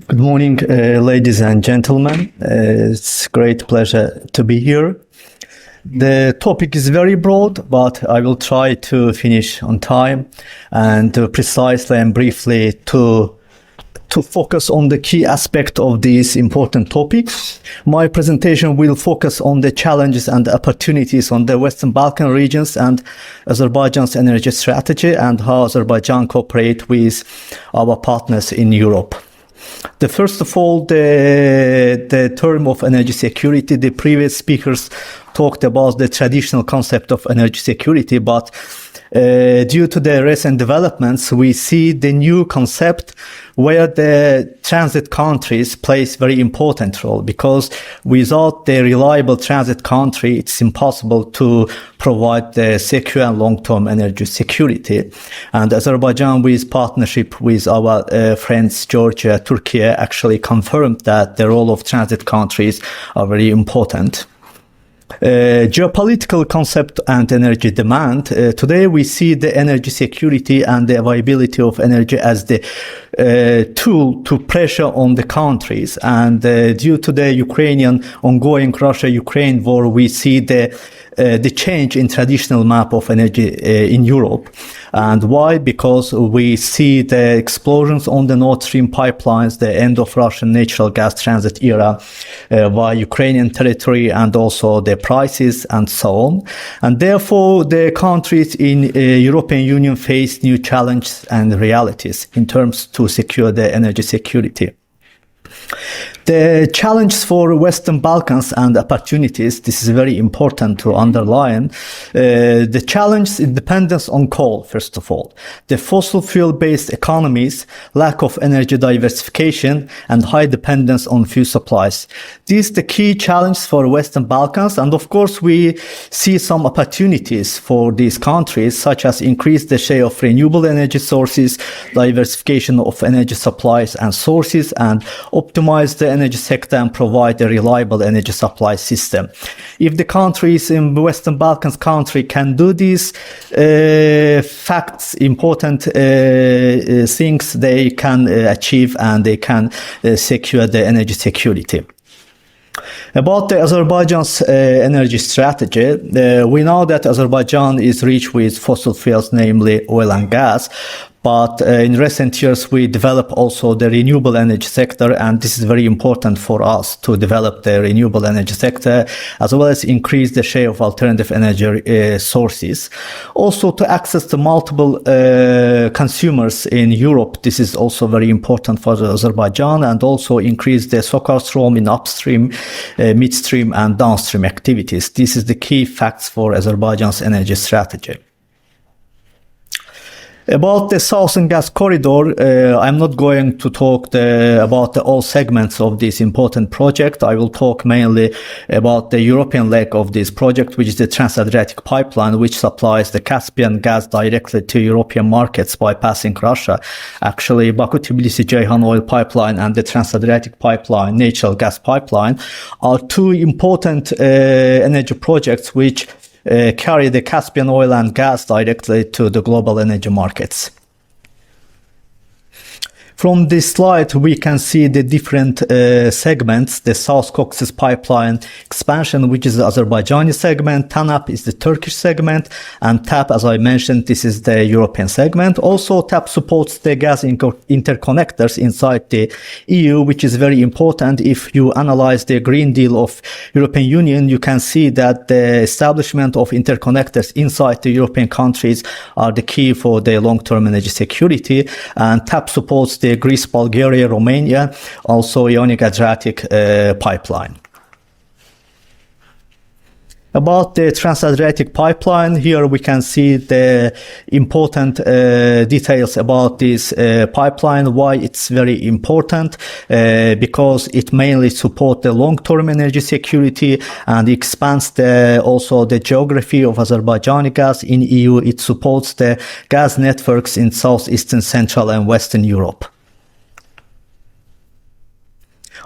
Good morning, ladies and gentlemen. It's a great pleasure to be here. The topic is very broad, but I will try to finish on time and precisely and briefly to focus on the key aspect of these important topics. My presentation will focus on the challenges and opportunities on the Western Balkan regions and Azerbaijan's energy strategy and how Azerbaijan cooperate with our partners in Europe. First of all, the term of energy security. The previous speakers talked about the traditional concept of energy security, but due to the recent developments, we see the new concept where the transit countries plays very important role, because without the reliable transit country, it's impossible to provide the secure and long-term energy security. And Azerbaijan, with partnership with our friends Georgia, Turkey, actually confirmed that the role of transit countries are very important. Geopolitical concept and energy demand. Today we see the energy security and the availability of energy as the tool to pressure on the countries. And due to the ongoing Russia-Ukraine war, we see the change in traditional map of energy in Europe. And why? Because we see the explosions on the Nord Stream pipelines, the end of Russian natural gas transit era via Ukrainian territory, and also the prices and so on. And therefore, the countries in European Union face new challenges and realities in terms to secure the energy security. The challenges for Western Balkans and opportunities, this is very important to underline. The challenge is dependence on coal, first of all. The fossil fuel-based economies, lack of energy diversification, and high dependence on fuel supplies. These are the key challenges for Western Balkans, and of course we see some opportunities for these countries, such as increase the share of renewable energy sources, diversification of energy supplies and sources, and optimize the energy sector and provide a reliable energy supply system. If the countries in Western Balkans country can do these important things, they can achieve and they can secure the energy security. About the Azerbaijan's energy strategy, we know that Azerbaijan is rich with fossil fuels, namely oil and gas. But in recent years, we developed also the renewable energy sector, and this is very important for us to develop the renewable energy sector, as well as increase the share of alternative energy sources. Also, to access the multiple consumers in Europe, this is also very important for Azerbaijan, and also increase the so-called role in upstream, midstream, and downstream activities. This is the key facts for Azerbaijan's energy strategy. About the Southern Gas Corridor, I'm not going to talk about all segments of this important project. I will talk mainly about the European leg of this project, which is the Trans-Adriatic Pipeline, which supplies the Caspian gas directly to European markets bypassing Russia. Actually, Baku-Tbilisi-Ceyhan oil pipeline and the Trans-Adriatic Pipeline, natural gas pipeline, are two important energy projects which carry the Caspian oil and gas directly to the global energy markets. From this slide, we can see the different segments. The South Caucasus Pipeline expansion, which is the Azerbaijani segment. TANAP is the Turkish segment. And TAP, as I mentioned, this is the European segment. Also, TAP supports the gas interconnectors inside the EU, which is very important. If you analyze the Green Deal of European Union, you can see that the establishment of interconnectors inside the European countries are the key for the long-term energy security. And TAP supports the Greece, Bulgaria, Romania, also Ionic Adriatic pipeline. About the Trans-Adriatic Pipeline, here we can see the important details about this pipeline, why it's very important, because it mainly supports the long-term energy security and expands also the geography of Azerbaijani gas in EU. It supports the gas networks in Southeastern, Central and Western Europe.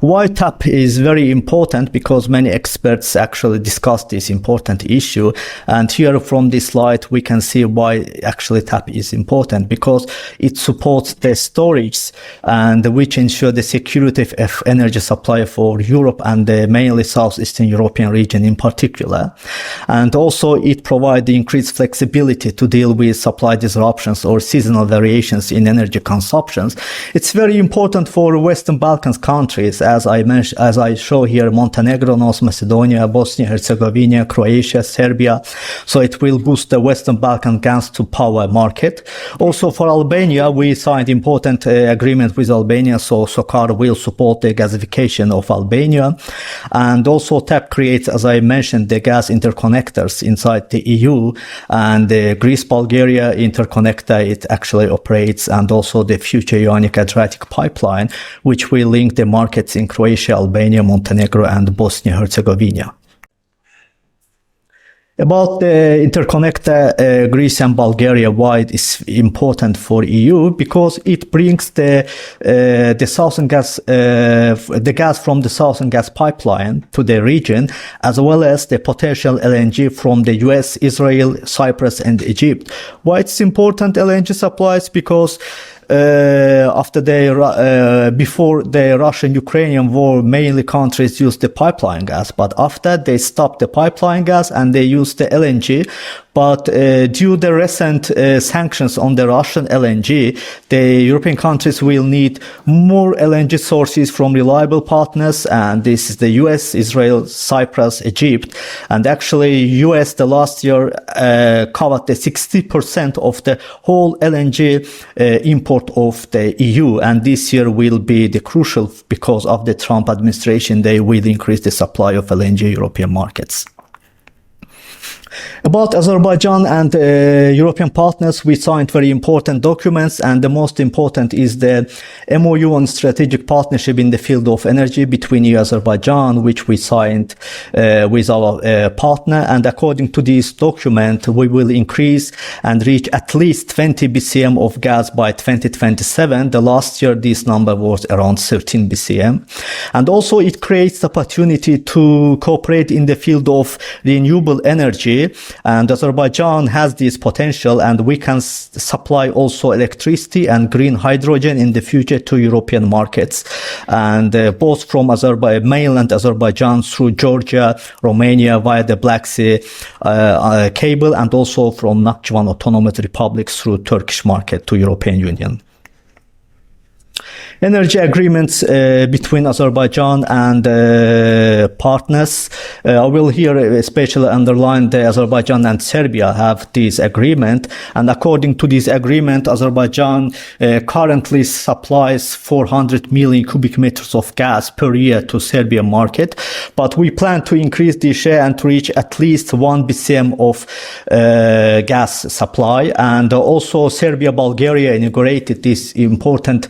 Why TAP is very important, because many experts actually discuss this important issue. And here from this slide, we can see why actually TAP is important, because it supports the storage and which ensure the security of energy supply for Europe and the mainly Southeastern European region in particular. And also it provides the increased flexibility to deal with supply disruptions or seasonal variations in energy consumptions. It's very important for Western Balkans countries, as I mentioned, as I show here, Montenegro, North Macedonia, Bosnia, Herzegovina, Croatia, Serbia. So it will boost the Western Balkan gas to power market. Also for Albania, we signed important agreement with Albania, so SOCAR will support the gasification of Albania. And also TAP creates, as I mentioned, the gas interconnectors inside the EU, and the Greece-Bulgaria interconnector, it actually operates, and also the future Ionic Adriatic pipeline, which will link the markets in Croatia, Albania, Montenegro, and Bosnia-Herzegovina. About the interconnector, Greece and Bulgaria, why it is important for EU, because it brings the southern gas, the gas from the southern gas pipeline to the region, as well as the potential LNG from the US, Israel, Cyprus, and Egypt. Why it's important LNG supplies? Because before the Russian-Ukrainian war, mainly countries used the pipeline gas, but after they stopped the pipeline gas and they used the LNG. But due to the recent sanctions on the Russian LNG, the European countries will need more LNG sources from reliable partners, and this is the US, Israel, Cyprus, Egypt. And actually, US the last year covered the 60% of the whole LNG import of the EU, and this year will be the crucial, because of the Trump administration, they will increase the supply of LNG European markets. About Azerbaijan and European partners, we signed very important documents, and the most important is the MOU on strategic partnership in the field of energy between EU and Azerbaijan, which we signed with our partner. And according to this document, we will increase and reach at least 20 BCM of gas by 2027. The last year, this number was around 13 BCM. And also it creates the opportunity to cooperate in the field of renewable energy. And Azerbaijan has this potential, and we can supply also electricity and green hydrogen in the future to European markets. And both from mainland Azerbaijan through Georgia, Romania via the Black Sea cable, and also from Nakhchivan Autonomous Republic through Turkish market to European Union. Energy agreements between Azerbaijan and partners. I will here especially underline that Azerbaijan and Serbia have this agreement. And according to this agreement, Azerbaijan currently supplies 400 million cubic meters of gas per year to Serbian market. But we plan to increase this share and to reach at least 1 BCM of gas supply. And also Serbia, Bulgaria inaugurated this important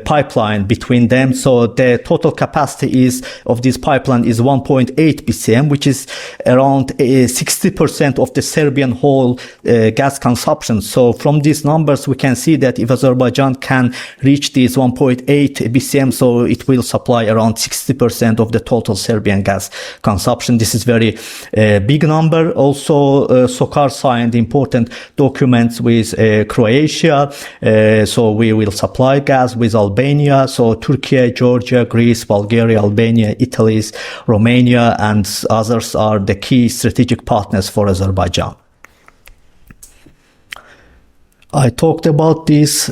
pipeline between them. So the total capacity of this pipeline is 1.8 BCM, which is around 60% of the Serbian whole gas consumption. So from these numbers, we can see that if Azerbaijan can reach this 1.8 BCM, so it will supply around 60% of the total Serbian gas consumption. This is very big number. Also, SOCAR signed important documents with Croatia. So we will supply gas with Albania. So Turkey, Georgia, Greece, Bulgaria, Albania, Italy, Romania, and others are the key strategic partners for Azerbaijan. I talked about this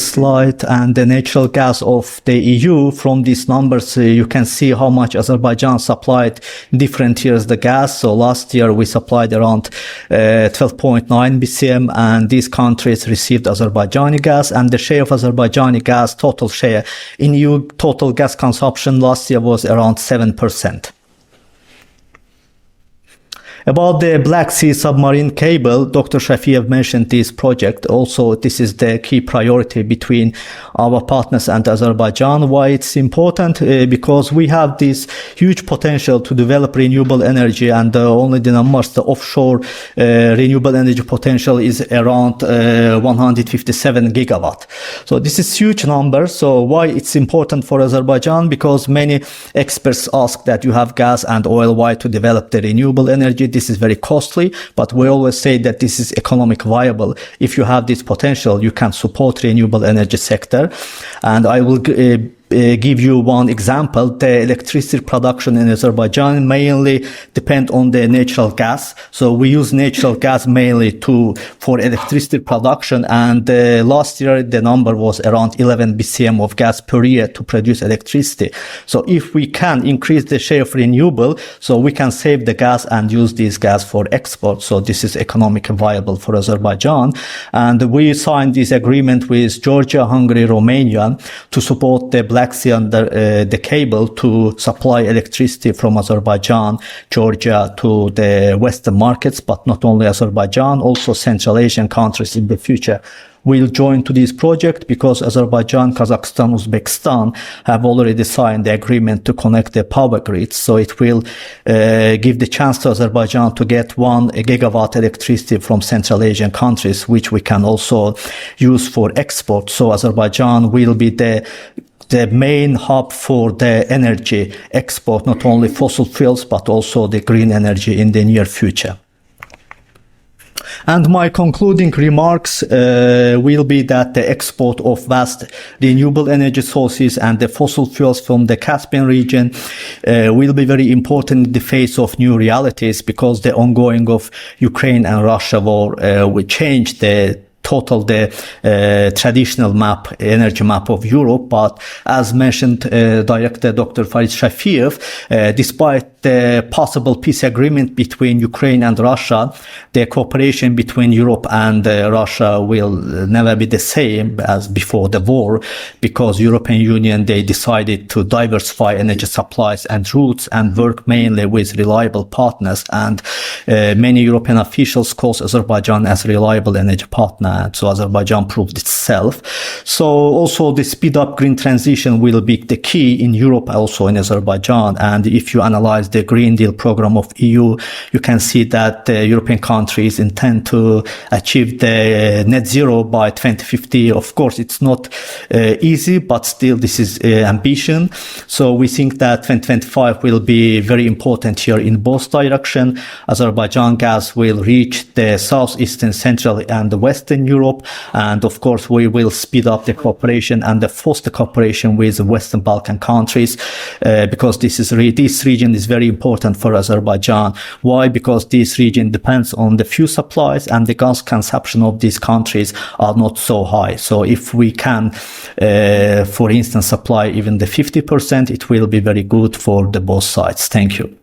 slide and the natural gas of the EU. From these numbers, you can see how much Azerbaijan supplied different years the gas. So last year we supplied around 12.9 BCM, and these countries received Azerbaijani gas, and the share of Azerbaijani gas, total share in EU total gas consumption last year was around 7%. About the Black Sea submarine cable, Dr. Shafiev mentioned this project. Also, this is the key priority between our partners and Azerbaijan. Why it's important? Because we have this huge potential to develop renewable energy, and only the numbers, the offshore renewable energy potential is around 157 gigawatt. So this is huge number. So why it's important for Azerbaijan? Because many experts ask that you have gas and oil, why to develop the renewable energy? This is very costly, but we always say that this is economic viable. If you have this potential, you can support renewable energy sector. And I will give you one example. The electricity production in Azerbaijan mainly depend on the natural gas. So we use natural gas mainly for electricity production. And last year, the number was around 11 BCM of gas per year to produce electricity. So if we can increase the share of renewable, so we can save the gas and use this gas for export. So this is economically viable for Azerbaijan. And we signed this agreement with Georgia, Hungary, Romania to support the Black Sea under the cable to supply electricity from Azerbaijan, Georgia to the Western markets, but not only Azerbaijan, also Central Asian countries in the future will join to this project, because Azerbaijan, Kazakhstan, Uzbekistan have already signed the agreement to connect the power grids. So it will give the chance to Azerbaijan to get 1 gigawatt electricity from Central Asian countries, which we can also use for export. So Azerbaijan will be the main hub for the energy export, not only fossil fuels, but also the green energy in the near future. And my concluding remarks will be that the export of vast renewable energy sources and the fossil fuels from the Caspian region will be very important in the face of new realities, because the ongoing of Ukraine and Russia war will change the traditional energy map of Europe. But as mentioned, Director Dr. Farid Shafiev, despite the possible peace agreement between Ukraine and Russia, the cooperation between Europe and Russia will never be the same as before the war, because European Union, they decided to diversify energy supplies and routes and work mainly with reliable partners. And many European officials call Azerbaijan as a reliable energy partner. So Azerbaijan proved itself. So also the speed up green transition will be the key in Europe, also in Azerbaijan. And if you analyze the Green Deal program of EU, you can see that the European countries intend to achieve the net zero by 2050. Of course, it's not easy, but still this is ambition. So we think that 2025 will be very important here in both directions. Azerbaijan gas will reach the southeastern, central and the western Europe. And of course, we will speed up the cooperation and the foster cooperation with the Western Balkan countries, because this region is very important for Azerbaijan. Why? Because this region depends on the fuel supplies, and the gas consumption of these countries are not so high. So if we can, for instance, supply even the 50%, it will be very good for the both sides. Thank you.